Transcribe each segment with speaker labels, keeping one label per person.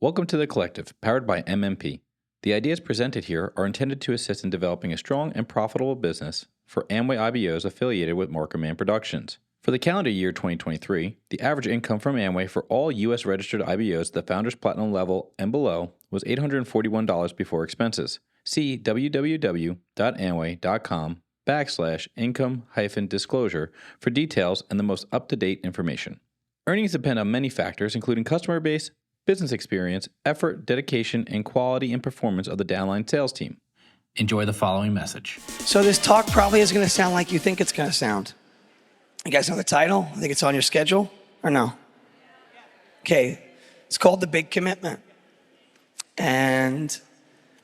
Speaker 1: Welcome to The Collective, powered by MMP. The ideas presented here are intended to assist in developing a strong and profitable business for Amway IBOs affiliated with Markham Mann Productions. For the calendar year 2023, the average income from Amway for all U.S. registered IBOs at the Founders Platinum level and below was $841 before expenses. See www.amway.com/income-disclosure for details and the most up-to-date information. Earnings depend on many factors, including customer base, business experience, effort, dedication, and quality and performance of the downline sales team. Enjoy the following message.
Speaker 2: So this talk probably is going to sound like you think it's going to sound. You guys know the title? I think it's on your schedule, or no? Okay, it's called The Big Commitment. And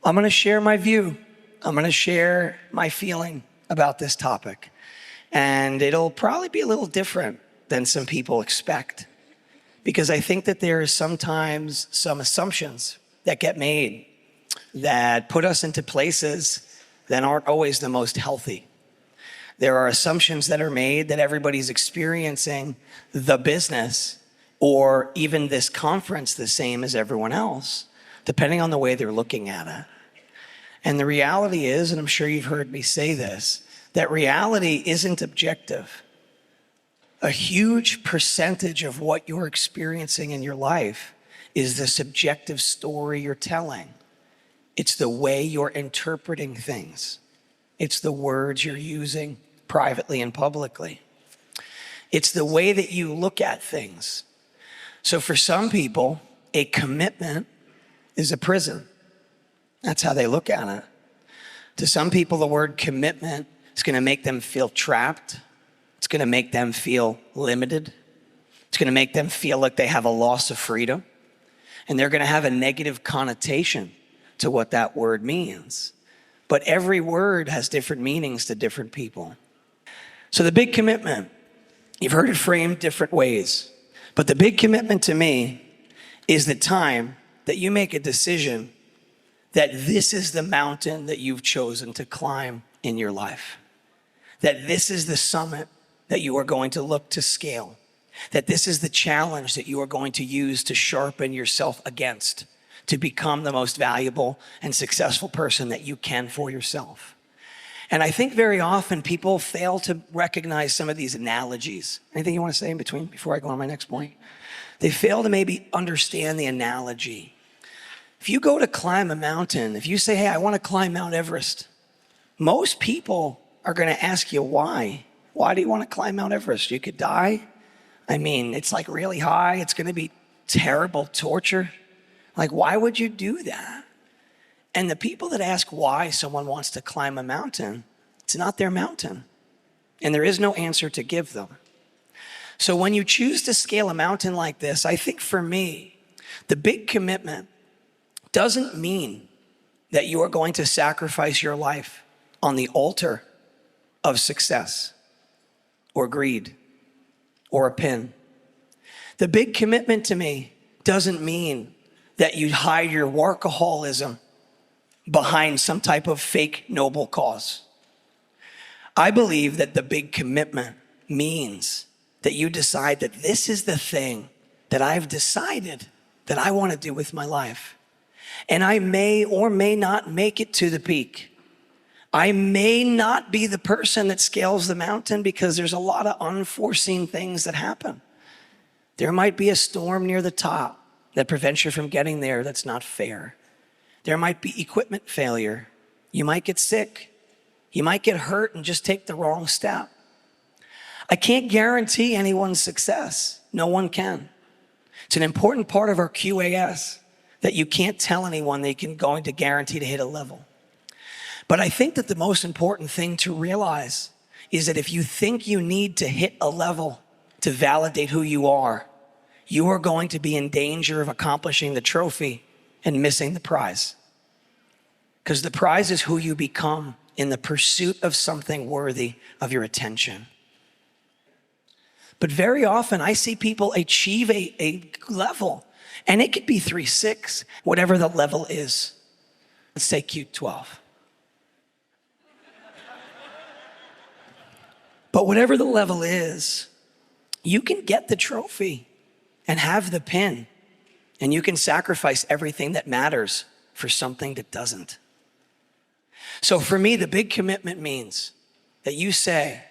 Speaker 2: I'm going to share my view. I'm going to share my feeling about this topic. And it'll probably be a little different than some people expect, because I think that there is sometimes some assumptions that get made that put us into places that aren't always the most healthy. There are assumptions that are made that everybody's experiencing the business or even this conference the same as everyone else, depending on the way they're looking at it. And the reality is, and I'm sure you've heard me say this, that reality isn't objective. A huge percentage of what you're experiencing in your life is the subjective story you're telling. It's the way you're interpreting things. It's the words you're using privately and publicly. It's the way that you look at things. So for some people, a commitment is a prison. That's how they look at it. To some people, the word commitment is going to make them feel trapped. It's going to make them feel limited. It's going to make them feel like they have a loss of freedom. And they're going to have a negative connotation to what that word means. But every word has different meanings to different people. So the big commitment, you've heard it framed different ways. But the big commitment to me is the time that you make a decision that this is the mountain that you've chosen to climb in your life. That this is the summit that you are going to look to scale, that this is the challenge that you are going to use to sharpen yourself against, to become the most valuable and successful person that you can for yourself. And I think very often people fail to recognize some of these analogies. Anything you want to say in between before I go on my next point? They fail to maybe understand the analogy. If you go to climb a mountain, if you say, hey, I want to climb Mount Everest, most people are going to ask you why. Why do you want to climb Mount Everest? You could die. I mean, it's like really high. It's going to be terrible torture. Like, why would you do that? And the people that ask why someone wants to climb a mountain, it's not their mountain. And there is no answer to give them. So when you choose to scale a mountain like this, I think for me, the big commitment doesn't mean that you are going to sacrifice your life on the altar of success, or greed, or a pin. The big commitment to me doesn't mean that you hide your workaholism behind some type of fake noble cause. I believe that the big commitment means that you decide that this is the thing that I've decided that I want to do with my life. And I may or may not make it to the peak. I may not be the person that scales the mountain because there's a lot of unforeseen things that happen. There might be a storm near the top that prevents you from getting there that's not fair. There might be equipment failure. You might get sick. You might get hurt and just take the wrong step. I can't guarantee anyone's success. No one can. It's an important part of our QAS that you can't tell anyone they can going to guarantee to hit a level. But I think that the most important thing to realize is that if you think you need to hit a level to validate who you are going to be in danger of accomplishing the trophy and missing the prize. Because the prize is who you become in the pursuit of something worthy of your attention. But very often I see people achieve a level, and it could be 3-6, whatever the level is. Let's say Q12. But whatever the level is, you can get the trophy and have the pin And you can sacrifice everything that matters for something that doesn't. So for me, the big commitment means that you say,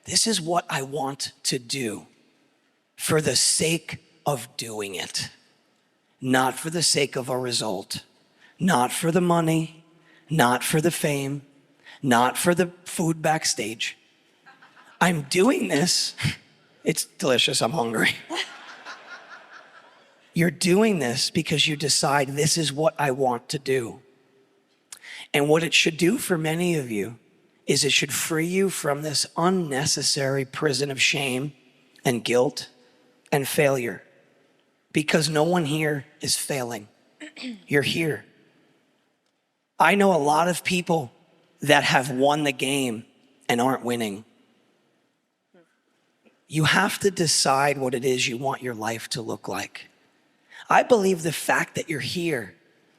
Speaker 2: this is what I want to do for the sake of doing it, not for the sake of a result, not for the money, not for the fame, not for the food backstage. I'm doing this. It's delicious. I'm hungry. You're doing this because you decide this is what I want to do. And what it should do for many of you is it should free you from this unnecessary prison of shame and guilt and failure. Because no one here is failing. You're here. I know a lot of people that have won the game and aren't winning. You have to decide what it is you want your life to look like. I believe the fact that you're here,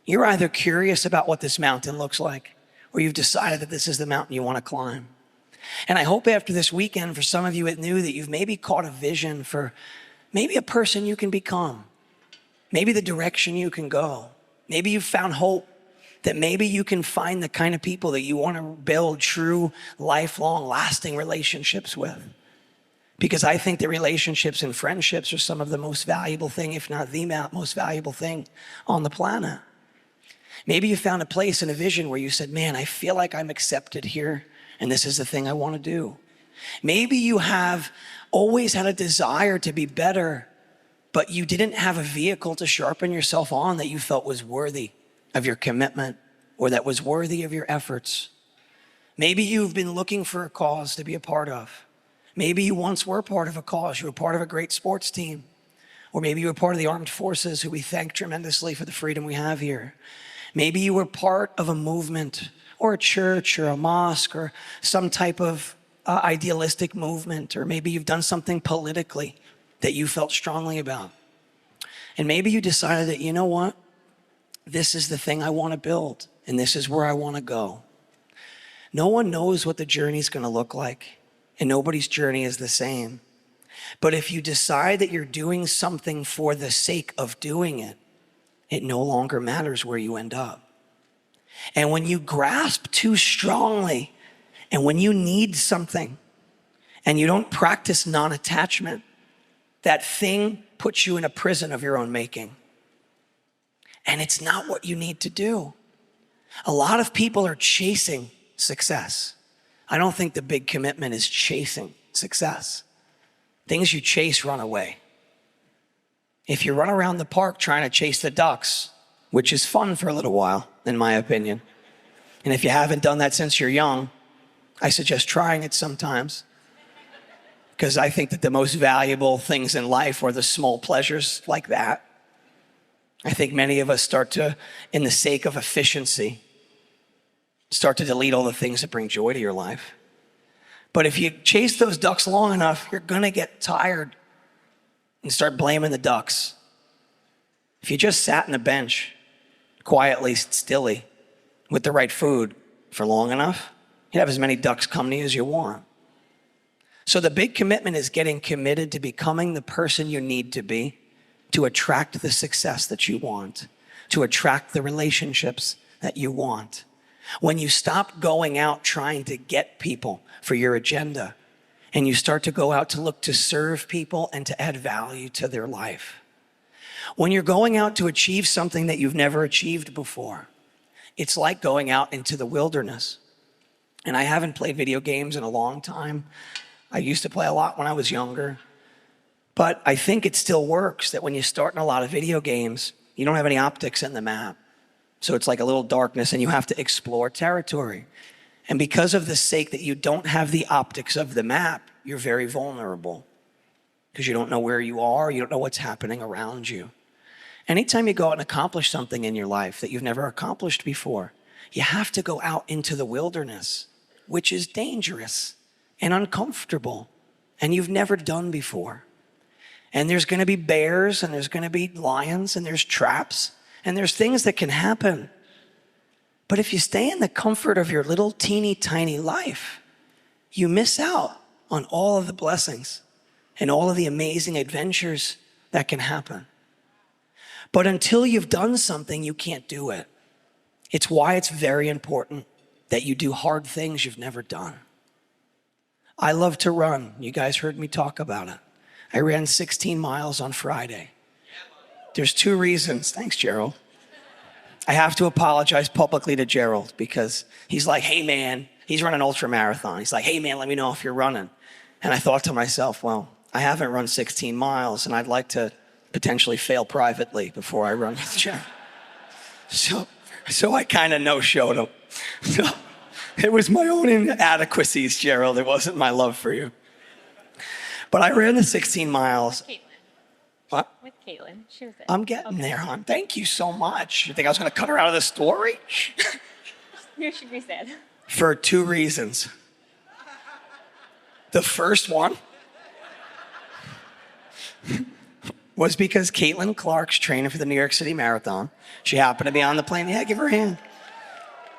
Speaker 2: you're either curious about what this mountain looks like, or you've decided that this is the mountain you want to climb. And I hope after this weekend, for some of you at New, that you've maybe caught a vision for maybe a person you can become, maybe the direction you can go. Maybe you've found hope that maybe you can find the kind of people that you want to build true, lifelong, lasting relationships with. Because I think that relationships and friendships are some of the most valuable thing, if not the most valuable thing on the planet. Maybe you found a place and a vision where you said, man, I feel like I'm accepted here, and this is the thing I want to do. Maybe you have always had a desire to be better, but you didn't have a vehicle to sharpen yourself on that you felt was worthy of your commitment or that was worthy of your efforts. Maybe you've been looking for a cause to be a part of. Maybe you once were part of a cause. You were part of a great sports team. Or maybe you were part of the armed forces, who we thank tremendously for the freedom we have here. Maybe you were part of a movement or a church or a mosque or some type of idealistic movement. Or maybe you've done something politically that you felt strongly about. And maybe you decided that, you know what? This is the thing I want to build, and this is where I want to go. No one knows what the journey's going to look like. And nobody's journey is the same. But if you decide that you're doing something for the sake of doing it, it no longer matters where you end up. And when you grasp too strongly, and when you need something, and you don't practice non-attachment, that thing puts you in a prison of your own making. And it's not what you need to do. A lot of people are chasing success. I don't think the big commitment is chasing success. Things you chase run away. If you run around the park trying to chase the ducks, which is fun for a little while, in my opinion, and if you haven't done that since you're young, I suggest trying it sometimes, because I think that the most valuable things in life are the small pleasures like that. I think many of us start to, in the sake of efficiency, start to delete all the things that bring joy to your life. But if you chase those ducks long enough, you're gonna get tired and start blaming the ducks. If you just sat on a bench, quietly, stilly, with the right food for long enough, you'd have as many ducks come to you as you want. So the big commitment is getting committed to becoming the person you need to be to attract the success that you want, to attract the relationships that you want. When you stop going out trying to get people for your agenda, and you start to go out to look to serve people and to add value to their life. When you're going out to achieve something that you've never achieved before, it's like going out into the wilderness. And I haven't played video games in a long time. I used to play a lot when I was younger. But I think it still works that when you start in a lot of video games, you don't have any optics in the map. So it's like a little darkness and you have to explore territory. And because of the sake that you don't have the optics of the map, you're very vulnerable because you don't know where you are, you don't know what's happening around you. Anytime you go out and accomplish something in your life that you've never accomplished before, you have to go out into the wilderness, which is dangerous and uncomfortable and you've never done before. And there's gonna be bears and there's gonna be lions and there's traps and there's things that can happen. But if you stay in the comfort of your little teeny tiny life, you miss out on all of the blessings and all of the amazing adventures that can happen. But until you've done something, you can't do it. It's why it's very important that you do hard things you've never done. I love to run. You guys heard me talk about it. I ran 16 miles on Friday. There's 2 reasons. Thanks, Gerald. I have to apologize publicly to Gerald because he's like, hey man, he's running an ultra marathon. He's like, hey man, let me know if you're running. And I thought to myself, well, I haven't run 16 miles and I'd like to potentially fail privately before I run with Gerald. So I kind of no-showed him. So it was my own inadequacies, Gerald. It wasn't my love for you. But I ran the 16 miles.
Speaker 3: Caitlin.
Speaker 2: What?
Speaker 3: With Caitlin. She was it.
Speaker 2: I'm getting there, hon. Thank you so much. You think I was going to cut her out of the story?
Speaker 3: Here should be said.
Speaker 2: For 2 reasons. The first one was because Caitlin Clark's training for the New York City Marathon. She happened to be on the plane. Yeah, give her a hand.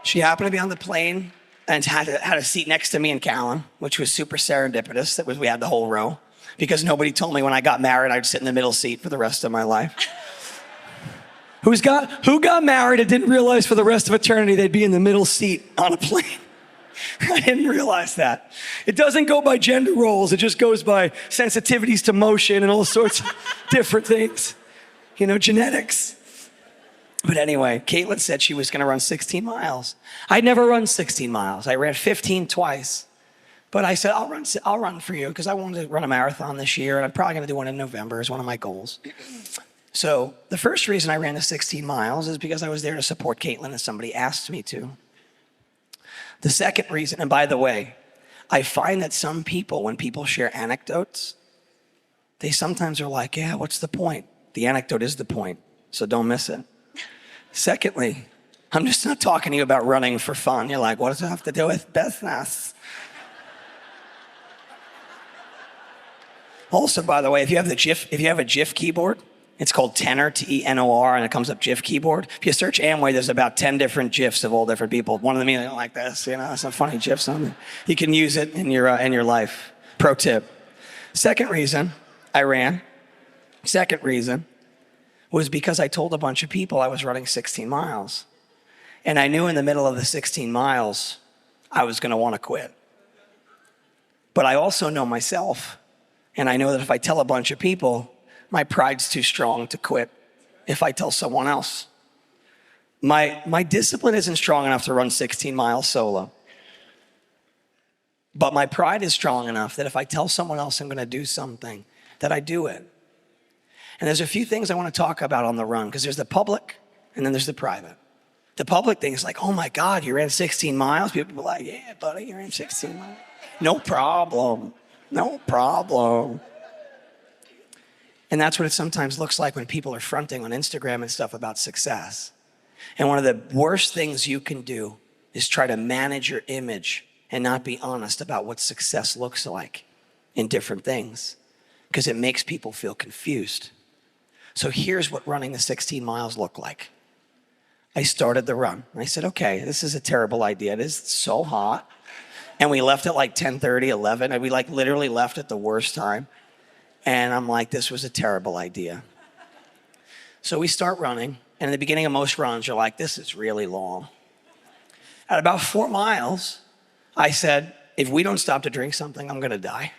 Speaker 2: She happened to be on the plane and had a seat next to me and Callan, which was super serendipitous. We had the whole row because nobody told me when I got married I'd sit in the middle seat for the rest of my life. Who got married and didn't realize for the rest of eternity they'd be in the middle seat on a plane? I didn't realize that. It doesn't go by gender roles. It just goes by sensitivities to motion and all sorts of different things. You know, genetics. But anyway, Caitlin said she was going to run 16 miles. I'd never run 16 miles. I ran 15 twice. But I said, I'll run for you because I wanted to run a marathon this year, and I'm probably going to do one in November is one of my goals. So the first reason I ran the 16 miles is because I was there to support Caitlin and somebody asked me to. The second reason, and by the way, I find that some people, when people share anecdotes, they sometimes are like, yeah, what's the point? The anecdote is the point, so don't miss it. Secondly, I'm just not talking to you about running for fun. You're like, what does it have to do with business? Also, by the way, if you have a GIF keyboard, it's called Tenor, T-E-N-O-R, and it comes up GIF keyboard. If you search Amway, there's about 10 different GIFs of all different people. One of them, like this, some funny GIFs on there. You can use it in your life. Pro tip. Second reason I ran, was because I told a bunch of people I was running 16 miles. And I knew in the middle of the 16 miles, I was gonna wanna quit. But I also know myself, and I know that if I tell a bunch of people, my pride's too strong to quit if I tell someone else. My discipline isn't strong enough to run 16 miles solo. But my pride is strong enough that if I tell someone else I'm gonna do something, that I do it. And there's a few things I wanna talk about on the run, because there's the public and then there's the private. The public thing is like, oh my God, you ran 16 miles? People are like, yeah, buddy, you ran 16 miles. No problem. And that's what it sometimes looks like when people are fronting on Instagram and stuff about success. And one of the worst things you can do is try to manage your image and not be honest about what success looks like in different things, because it makes people feel confused. So here's what running the 16 miles looked like. I started the run. I said, okay, this is a terrible idea. It is so hot. And we left at like 10:30, 11, and we like literally left at the worst time. And I'm like, this was a terrible idea. So we start running, and in the beginning of most runs, you're like, this is really long. At about 4 miles, I said, if we don't stop to drink something, I'm gonna die.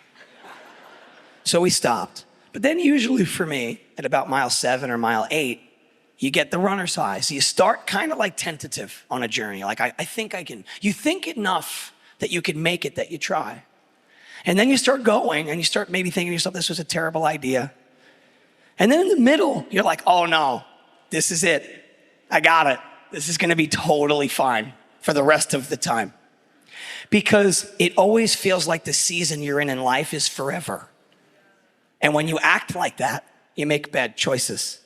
Speaker 2: So we stopped. But then usually for me, at about mile 7 or mile 8, you get the runner's high. So you start kind of like tentative on a journey. Like, I think I can. You think enough that you can make it, that you try. And then you start going and you start maybe thinking to yourself, this was a terrible idea. And then in the middle, you're like, oh no, this is it. I got it. This is gonna be totally fine for the rest of the time. Because it always feels like the season you're in life is forever. And when you act like that, you make bad choices.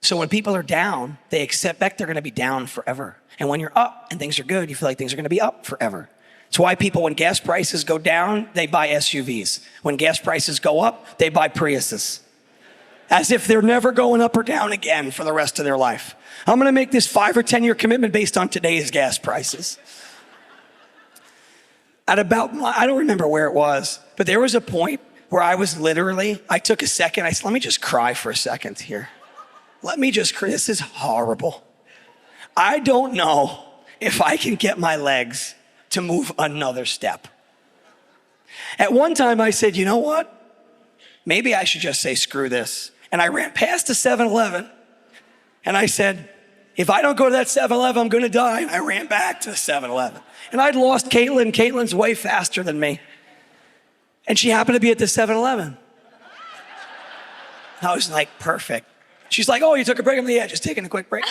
Speaker 2: So when people are down, they expect they're gonna be down forever. And when you're up and things are good, you feel like things are gonna be up forever. It's why people, when gas prices go down, they buy SUVs. When gas prices go up, they buy Priuses. As if they're never going up or down again for the rest of their life. I'm gonna make this 5 or 10-year commitment based on today's gas prices. At about, I don't remember where it was, but there was a point where I took a second, I said, let me just cry for a second here. this is horrible. I don't know if I can get my legs to move another step. At one time I said, you know what? Maybe I should just say, screw this. And I ran past the 7-Eleven and I said, if I don't go to that 7-Eleven, I'm gonna die. And I ran back to the 7-Eleven. And I'd lost Caitlin. Caitlin's way faster than me. And she happened to be at the 7-Eleven. I was like, perfect. She's like, oh, you took a break? I'm like, yeah, just taking a quick break.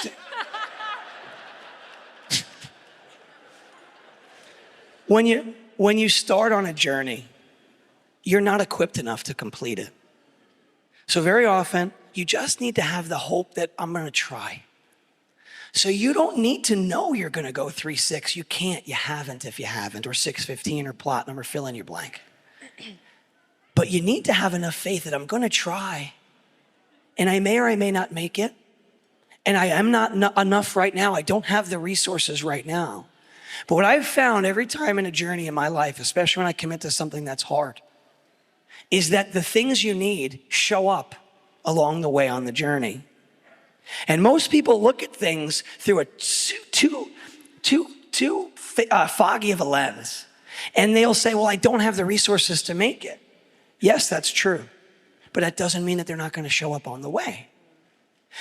Speaker 2: When you start on a journey, you're not equipped enough to complete it. So very often, you just need to have the hope that I'm gonna try. So you don't need to know you're gonna go 3-6. You can't, you haven't if you haven't, or 6-15 or platinum or fill in your blank. But you need to have enough faith that I'm gonna try, and I may or I may not make it, and I am not enough right now. I don't have the resources right now. But what I've found every time in a journey in my life, especially when I commit to something that's hard, is that the things you need show up along the way on the journey. And most people look at things through a too foggy of a lens. And they'll say, well, I don't have the resources to make it. Yes, that's true. But that doesn't mean that they're not going to show up on the way.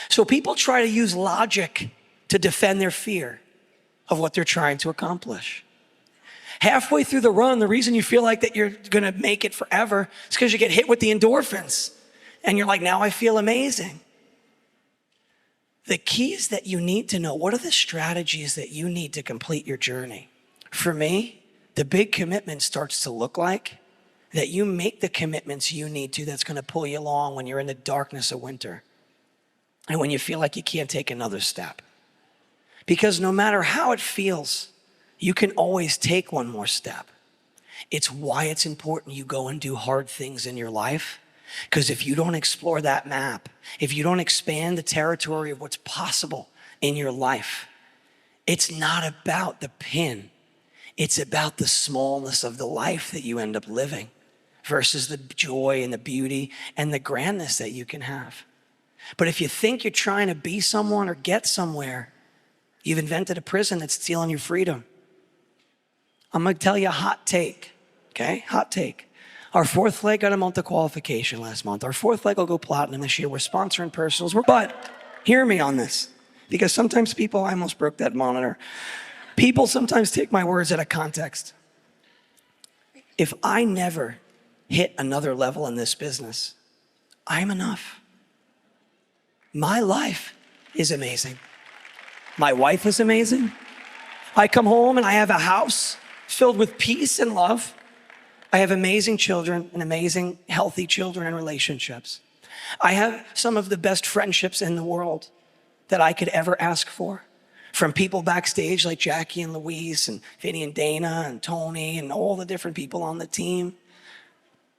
Speaker 2: So people try to use logic to defend their fear of what they're trying to accomplish. Halfway through the run, the reason you feel like that you're going to make it forever is because you get hit with the endorphins. And you're like, now I feel amazing. The key is that you need to know, what are the strategies that you need to complete your journey? For me, the big commitment starts to look like that you make the commitments you need to that's going to pull you along when you're in the darkness of winter and when you feel like you can't take another step. Because no matter how it feels, you can always take one more step. It's why it's important you go and do hard things in your life. Because if you don't explore that map, if you don't expand the territory of what's possible in your life, it's not about the pin. It's about the smallness of the life that you end up living versus the joy and the beauty and the grandness that you can have. But if you think you're trying to be someone or get somewhere, you've invented a prison that's stealing your freedom. I'm gonna tell you a hot take, okay? Hot take. Our fourth leg got a month of qualification last month. Our fourth leg will go platinum this year. We're sponsoring personals. But hear me on this, because sometimes people, I almost broke that monitor. People sometimes take my words out of context. If I never hit another level in this business, I'm enough. My life is amazing. My wife is amazing. I come home and I have a house filled with peace and love. I have amazing children and amazing, healthy children and relationships. I have some of the best friendships in the world that I could ever ask for. From people backstage like Jackie and Louise and Vinny and Dana and Tony and all the different people on the team,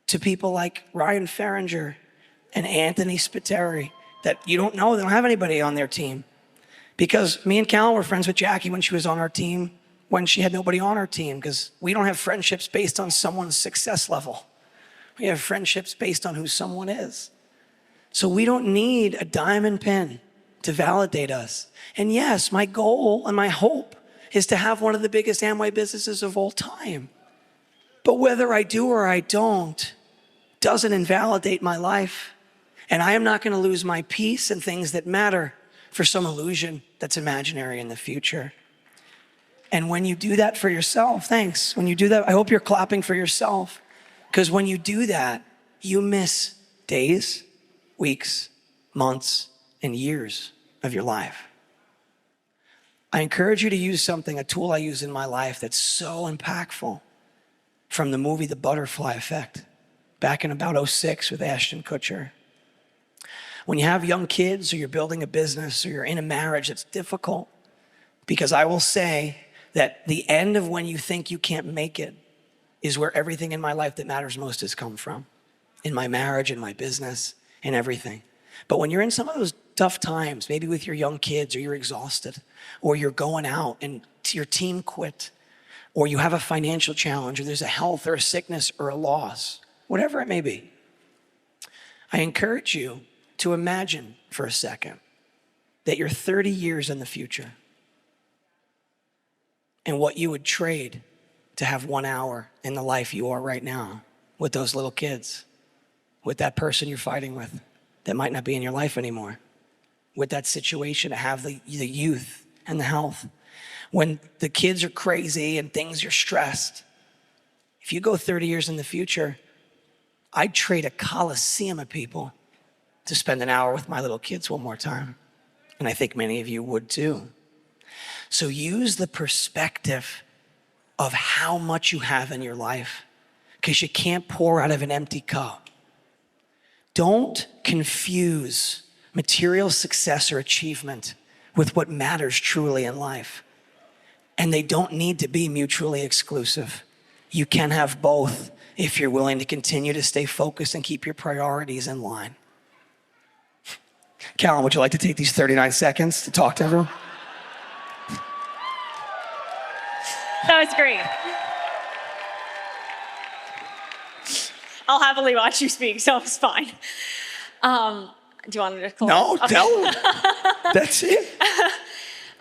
Speaker 2: to people like Ryan Ferringer and Anthony Spiteri that you don't know, they don't have anybody on their team. Because me and Cal were friends with Jackie when she was on our team, when she had nobody on our team, because we don't have friendships based on someone's success level. We have friendships based on who someone is. So we don't need a diamond pin to validate us. And yes, my goal and my hope is to have one of the biggest Amway businesses of all time. But whether I do or I don't doesn't invalidate my life. And I am not going to lose my peace and things that matter for some illusion that's imaginary in the future. And when you do that for yourself, thanks. When you do that, I hope you're clapping for yourself. Because when you do that, you miss days, weeks, months, and years of your life. I encourage you to use something, a tool I use in my life that's so impactful, from the movie The Butterfly Effect, back in about 2006 with Ashton Kutcher. When you have young kids or you're building a business or you're in a marriage, it's difficult, because I will say that the end of when you think you can't make it is where everything in my life that matters most has come from. In my marriage, in my business, in everything. But when you're in some of those tough times, maybe with your young kids, or you're exhausted, or you're going out and your team quit, or you have a financial challenge, or there's a health or a sickness or a loss, whatever it may be, I encourage you to imagine for a second that you're 30 years in the future and what you would trade to have 1 hour in the life you are right now with those little kids, with that person you're fighting with that might not be in your life anymore, with that situation to have the youth and the health. When the kids are crazy and things are stressed, if you go 30 years in the future, I'd trade a coliseum of people to spend an hour with my little kids one more time. And I think many of you would too. So use the perspective of how much you have in your life, because you can't pour out of an empty cup. Don't confuse material success or achievement with what matters truly in life. And they don't need to be mutually exclusive. You can have both if you're willing to continue to stay focused and keep your priorities in line. Callum, would you like to take these 39 seconds to talk to everyone?
Speaker 3: That was great. I'll happily watch you speak, so it's fine. Do you want me to close?
Speaker 2: No,
Speaker 3: Okay.
Speaker 2: tell them. That's it.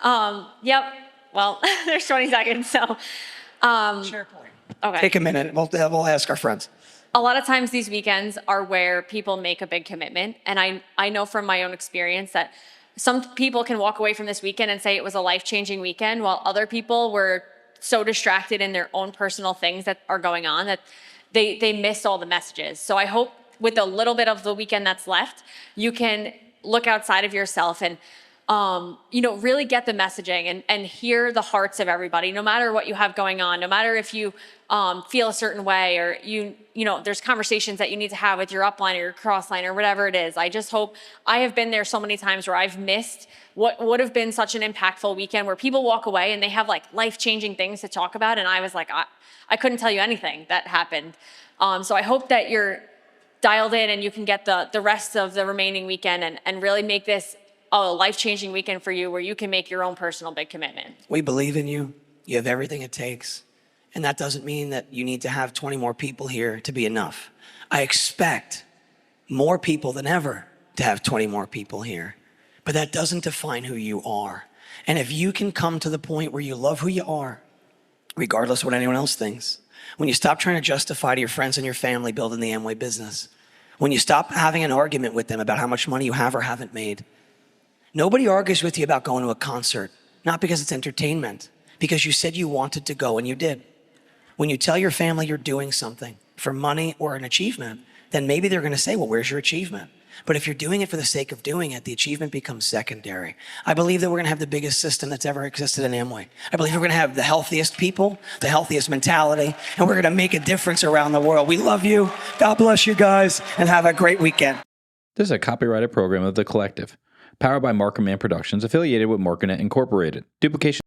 Speaker 3: Yep. Well, there's 20 seconds, so. Okay.
Speaker 2: Take a minute. We'll ask our friends.
Speaker 3: A lot of times these weekends are where people make a big commitment. And I know from my own experience that some people can walk away from this weekend and say it was a life-changing weekend, while other people were so distracted in their own personal things that are going on that they missed all the messages. So I hope with a little bit of the weekend that's left, you can look outside of yourself and really get the messaging and hear the hearts of everybody, no matter what you have going on, no matter if you feel a certain way or there's conversations that you need to have with your upline or your crossline or whatever it is. I just hope, I have been there so many times where I've missed what would have been such an impactful weekend where people walk away and they have like life-changing things to talk about. And I was like, I couldn't tell you anything that happened. So I hope that you're dialed in and you can get the rest of the remaining weekend and really make this a life-changing weekend for you where you can make your own personal big commitment.
Speaker 2: We believe in you. You have everything it takes. And that doesn't mean that you need to have 20 more people here to be enough. I expect more people than ever to have 20 more people here. But that doesn't define who you are. And if you can come to the point where you love who you are, regardless of what anyone else thinks, when you stop trying to justify to your friends and your family building the Amway business, when you stop having an argument with them about how much money you have or haven't made, nobody argues with you about going to a concert, not because it's entertainment, because you said you wanted to go and you did. When you tell your family you're doing something for money or an achievement, then maybe they're gonna say, well, where's your achievement? But if you're doing it for the sake of doing it, the achievement becomes secondary. I believe that we're gonna have the biggest system that's ever existed in Amway. I believe we're gonna have the healthiest people, the healthiest mentality, and we're gonna make a difference around the world. We love you. God bless you guys, and have a great weekend.
Speaker 1: This is a copyrighted program of The Collective, powered by Markham Man Productions, affiliated with Marknet Incorporated. Duplication